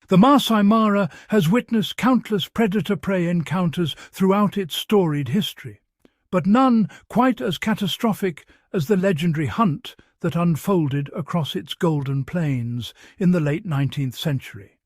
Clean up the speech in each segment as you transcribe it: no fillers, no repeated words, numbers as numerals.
The Maasai Mara has witnessed countless predator-prey encounters throughout its storied history, but none quite as catastrophic as the legendary hunt that unfolded across its golden plains in the late 19th century.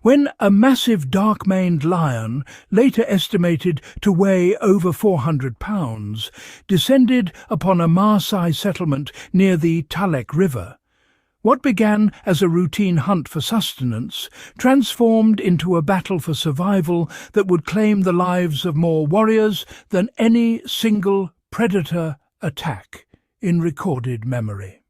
When a massive dark-maned lion, later estimated to weigh over 400 pounds, descended upon a Maasai settlement near the Talek River, what began as a routine hunt for sustenance transformed into a battle for survival that would claim the lives of more warriors than any single predator attack in recorded memory.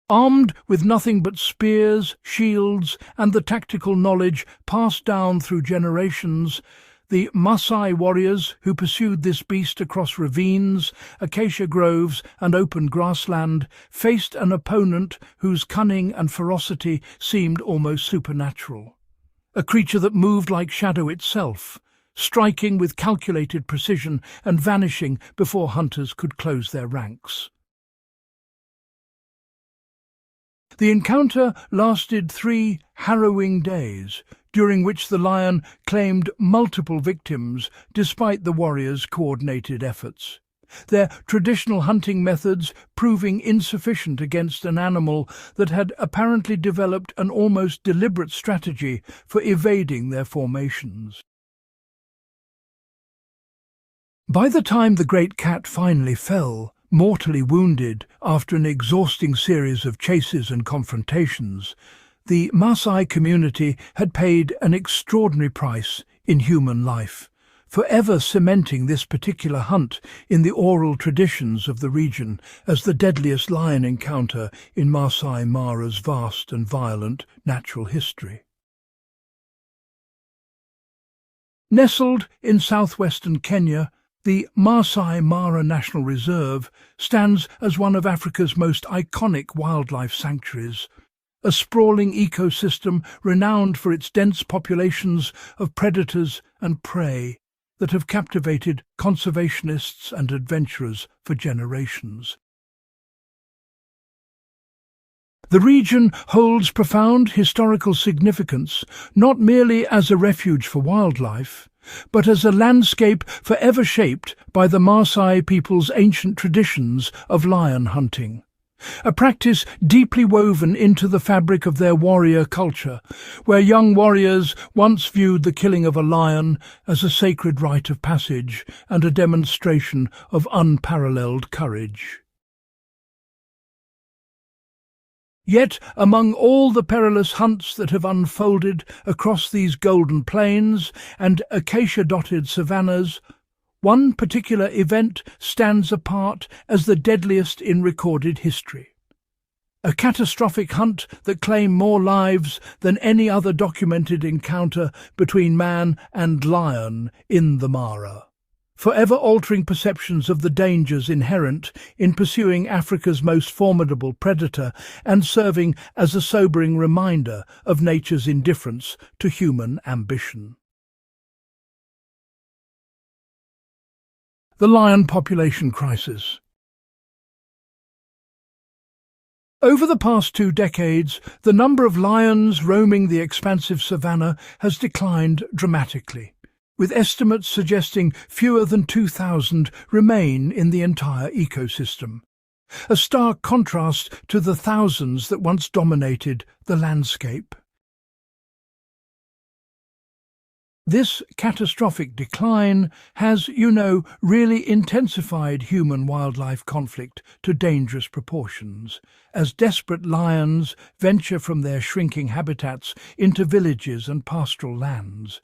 Armed with nothing but spears, shields, and the tactical knowledge passed down through generations, the Maasai warriors who pursued this beast across ravines, acacia groves, and open grassland faced an opponent whose cunning and ferocity seemed almost supernatural. A creature that moved like shadow itself, striking with calculated precision and vanishing before hunters could close their ranks. The encounter lasted 3 harrowing days, during which the lion claimed multiple victims despite the warriors' coordinated efforts, their traditional hunting methods proving insufficient against an animal that had apparently developed an almost deliberate strategy for evading their formations. By the time the great cat finally fell, mortally wounded after an exhausting series of chases and confrontations, the Maasai community had paid an extraordinary price in human life, forever cementing this particular hunt in the oral traditions of the region as the deadliest lion encounter in Maasai Mara's vast and violent natural history. Nestled in southwestern Kenya, the Maasai Mara National Reserve stands as one of Africa's most iconic wildlife sanctuaries, a sprawling ecosystem renowned for its dense populations of predators and prey that have captivated conservationists and adventurers for generations. The region holds profound historical significance, not merely as a refuge for wildlife, but as a landscape forever shaped by the Maasai people's ancient traditions of lion hunting, a practice deeply woven into the fabric of their warrior culture, where young warriors once viewed the killing of a lion as a sacred rite of passage and a demonstration of unparalleled courage. Yet, among all the perilous hunts that have unfolded across these golden plains and acacia-dotted savannas, one particular event stands apart as the deadliest in recorded history. A catastrophic hunt that claimed more lives than any other documented encounter between man and lion in the Mara, forever altering perceptions of the dangers inherent in pursuing Africa's most formidable predator and serving as a sobering reminder of nature's indifference to human ambition. The lion population crisis. Over the past 2 decades, the number of lions roaming the expansive savanna has declined dramatically, with estimates suggesting fewer than 2,000 remain in the entire ecosystem, a stark contrast to the thousands that once dominated the landscape. This catastrophic decline has, really intensified human-wildlife conflict to dangerous proportions, as desperate lions venture from their shrinking habitats into villages and pastoral lands,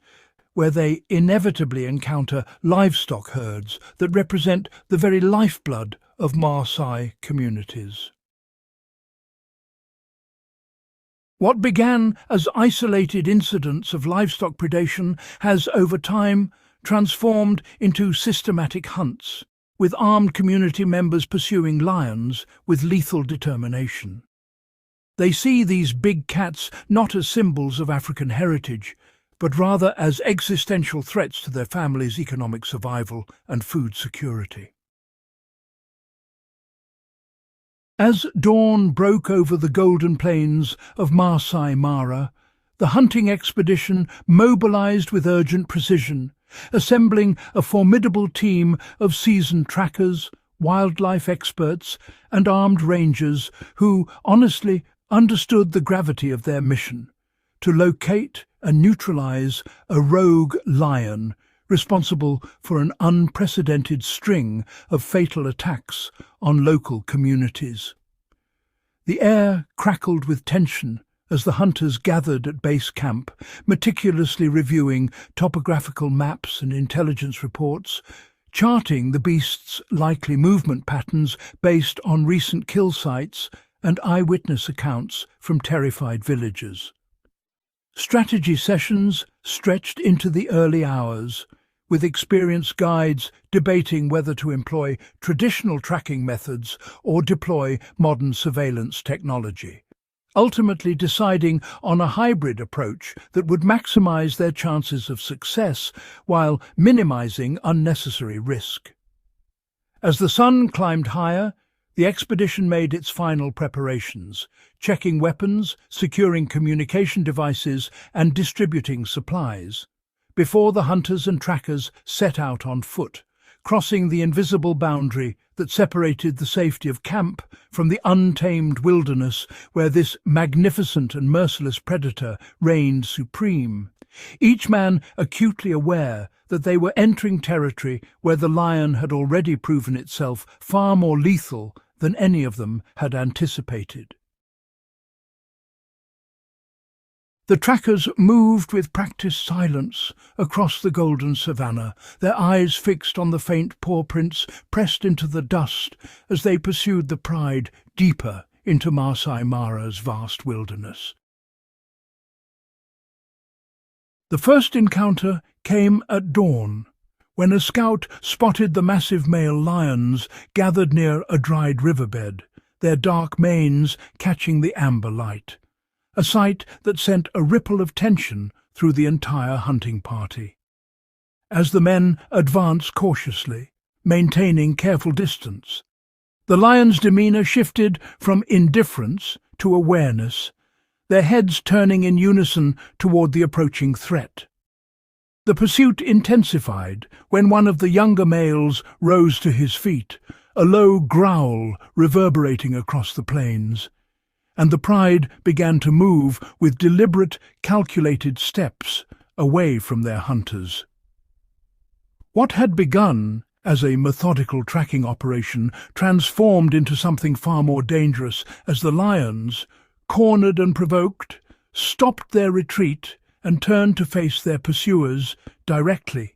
where they inevitably encounter livestock herds that represent the very lifeblood of Maasai communities. What began as isolated incidents of livestock predation has, over time, transformed into systematic hunts, with armed community members pursuing lions with lethal determination. They see these big cats not as symbols of African heritage, but rather as existential threats to their family's economic survival and food security. As dawn broke over the golden plains of Maasai Mara, the hunting expedition mobilized with urgent precision, assembling a formidable team of seasoned trackers, wildlife experts, and armed rangers who honestly understood the gravity of their mission: to locate and neutralize a rogue lion responsible for an unprecedented string of fatal attacks on local communities. The air crackled with tension as the hunters gathered at base camp, meticulously reviewing topographical maps and intelligence reports, charting the beast's likely movement patterns based on recent kill sites and eyewitness accounts from terrified villagers. Strategy sessions stretched into the early hours, with experienced guides debating whether to employ traditional tracking methods or deploy modern surveillance technology, ultimately deciding on a hybrid approach that would maximize their chances of success while minimizing unnecessary risk. As the sun climbed higher, the expedition made its final preparations, checking weapons, securing communication devices, and distributing supplies, before the hunters and trackers set out on foot, crossing the invisible boundary that separated the safety of camp from the untamed wilderness where this magnificent and merciless predator reigned supreme, each man acutely aware that they were entering territory where the lion had already proven itself far more lethal than any of them had anticipated. The trackers moved with practiced silence across the golden savanna, their eyes fixed on the faint paw prints pressed into the dust as they pursued the pride deeper into Maasai Mara's vast wilderness. The first encounter came at dawn, when a scout spotted the massive male lions gathered near a dried riverbed, their dark manes catching the amber light, a sight that sent a ripple of tension through the entire hunting party. As the men advanced cautiously, maintaining careful distance, the lions' demeanor shifted from indifference to awareness, their heads turning in unison toward the approaching threat. The pursuit intensified when one of the younger males rose to his feet, a low growl reverberating across the plains, and the pride began to move with deliberate, calculated steps away from their hunters. What had begun as a methodical tracking operation transformed into something far more dangerous as the lions, cornered and provoked, stopped their retreat and turned to face their pursuers directly,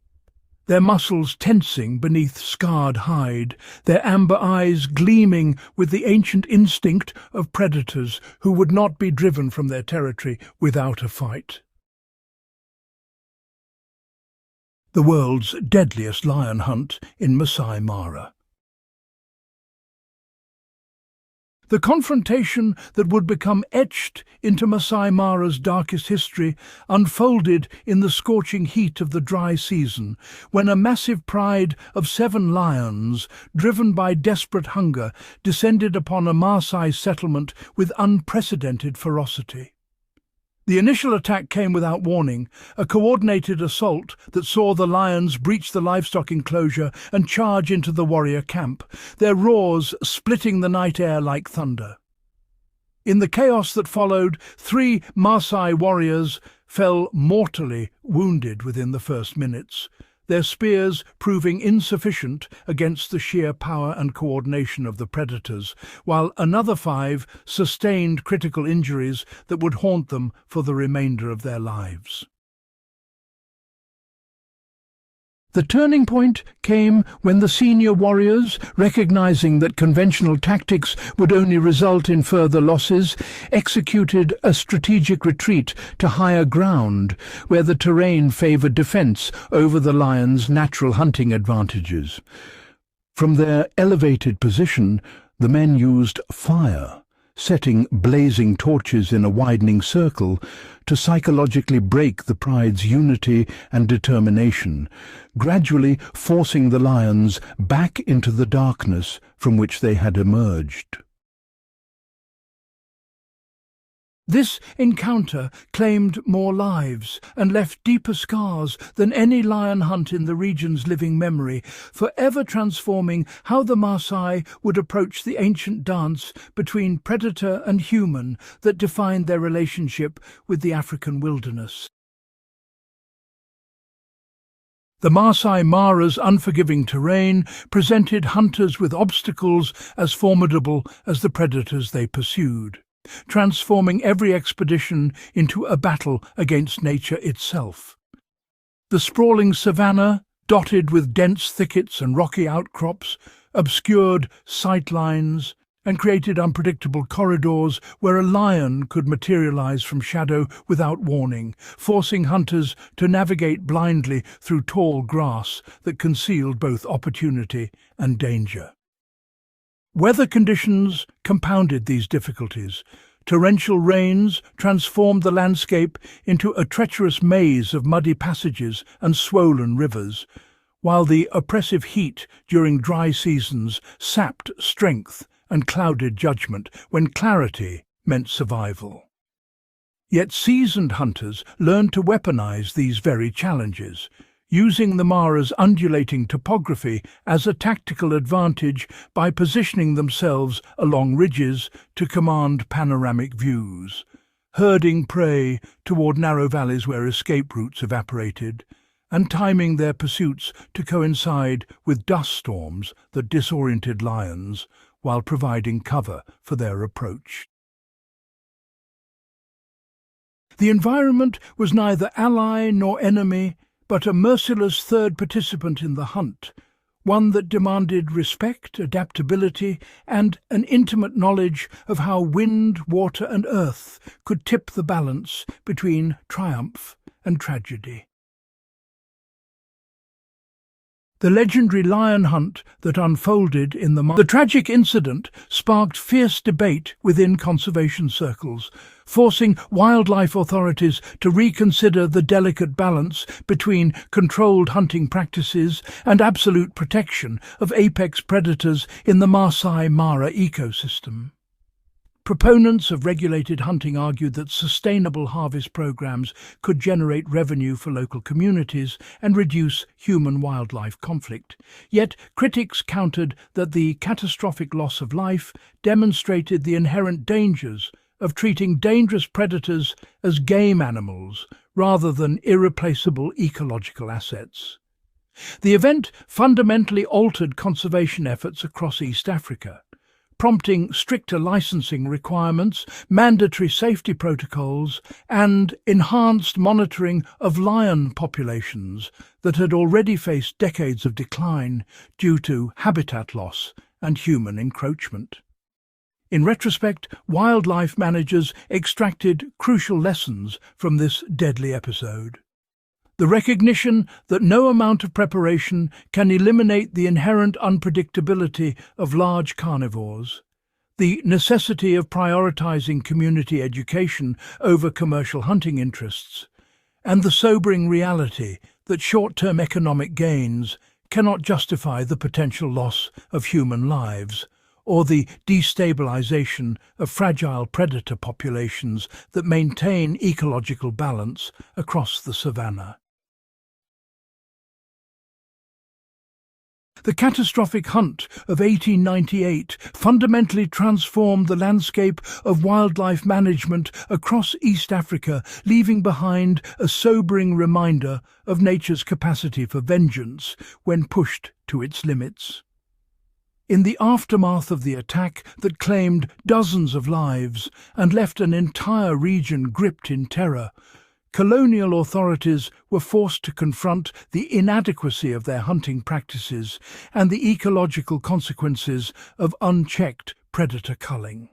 their muscles tensing beneath scarred hide, their amber eyes gleaming with the ancient instinct of predators who would not be driven from their territory without a fight. The world's deadliest lion hunt in Maasai Mara. The confrontation that would become etched into Maasai Mara's darkest history unfolded in the scorching heat of the dry season, when a massive pride of 7 lions, driven by desperate hunger, descended upon a Maasai settlement with unprecedented ferocity. The initial attack came without warning, a coordinated assault that saw the lions breach the livestock enclosure and charge into the warrior camp, their roars splitting the night air like thunder. In the chaos that followed, 3 Maasai warriors fell mortally wounded within the first minutes, their spears proving insufficient against the sheer power and coordination of the predators, while another 5 sustained critical injuries that would haunt them for the remainder of their lives. The turning point came when the senior warriors, recognizing that conventional tactics would only result in further losses, executed a strategic retreat to higher ground, where the terrain favored defense over the lions' natural hunting advantages. From their elevated position, the men used fire, setting blazing torches in a widening circle to psychologically break the pride's unity and determination, gradually forcing the lions back into the darkness from which they had emerged. This encounter claimed more lives and left deeper scars than any lion hunt in the region's living memory, forever transforming how the Maasai would approach the ancient dance between predator and human that defined their relationship with the African wilderness. The Maasai Mara's unforgiving terrain presented hunters with obstacles as formidable as the predators they pursued, transforming every expedition into a battle against nature itself. The sprawling savanna, dotted with dense thickets and rocky outcrops, obscured sight lines and created unpredictable corridors where a lion could materialize from shadow without warning, forcing hunters to navigate blindly through tall grass that concealed both opportunity and danger. Weather conditions compounded these difficulties. Torrential rains transformed the landscape into a treacherous maze of muddy passages and swollen rivers, while the oppressive heat during dry seasons sapped strength and clouded judgment when clarity meant survival. Yet seasoned hunters learned to weaponize these very challenges, using the Mara's undulating topography as a tactical advantage by positioning themselves along ridges to command panoramic views, herding prey toward narrow valleys where escape routes evaporated, and timing their pursuits to coincide with dust storms that disoriented lions while providing cover for their approach. The environment was neither ally nor enemy, but a merciless third participant in the hunt, one that demanded respect, adaptability, and an intimate knowledge of how wind, water, and earth could tip the balance between triumph and tragedy. The legendary lion hunt that unfolded in the tragic incident sparked fierce debate within conservation circles, forcing wildlife authorities to reconsider the delicate balance between controlled hunting practices and absolute protection of apex predators in the Maasai Mara ecosystem. Proponents of regulated hunting argued that sustainable harvest programs could generate revenue for local communities and reduce human-wildlife conflict. Yet critics countered that the catastrophic loss of life demonstrated the inherent dangers of treating dangerous predators as game animals rather than irreplaceable ecological assets. The event fundamentally altered conservation efforts across East Africa, prompting stricter licensing requirements, mandatory safety protocols, and enhanced monitoring of lion populations that had already faced decades of decline due to habitat loss and human encroachment. In retrospect, wildlife managers extracted crucial lessons from this deadly episode. The recognition that no amount of preparation can eliminate the inherent unpredictability of large carnivores, the necessity of prioritizing community education over commercial hunting interests, and the sobering reality that short-term economic gains cannot justify the potential loss of human lives or the destabilization of fragile predator populations that maintain ecological balance across the savanna. The catastrophic hunt of 1898 fundamentally transformed the landscape of wildlife management across East Africa, leaving behind a sobering reminder of nature's capacity for vengeance when pushed to its limits. In the aftermath of the attack that claimed dozens of lives and left an entire region gripped in terror, colonial authorities were forced to confront the inadequacy of their hunting practices and the ecological consequences of unchecked predator culling.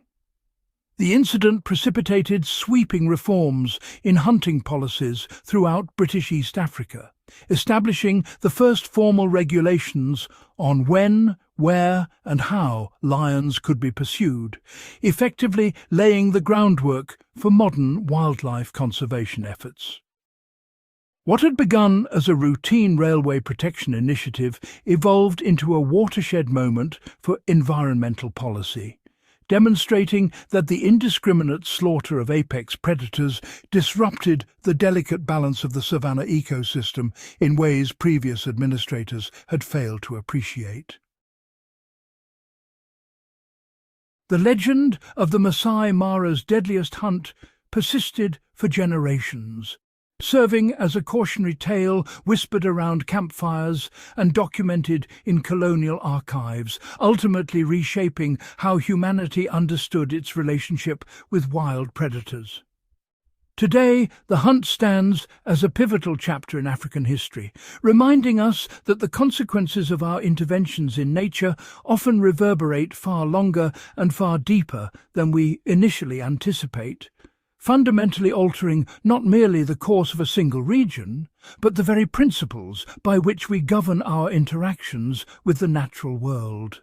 The incident precipitated sweeping reforms in hunting policies throughout British East Africa, establishing the first formal regulations on when, where and how lions could be pursued, effectively laying the groundwork for modern wildlife conservation efforts. What had begun as a routine railway protection initiative evolved into a watershed moment for environmental policy, demonstrating that the indiscriminate slaughter of apex predators disrupted the delicate balance of the savanna ecosystem in ways previous administrators had failed to appreciate. The legend of the Maasai Mara's deadliest hunt persisted for generations, serving as a cautionary tale whispered around campfires and documented in colonial archives, ultimately reshaping how humanity understood its relationship with wild predators. Today, the hunt stands as a pivotal chapter in African history, reminding us that the consequences of our interventions in nature often reverberate far longer and far deeper than we initially anticipate, fundamentally altering not merely the course of a single region, but the very principles by which we govern our interactions with the natural world.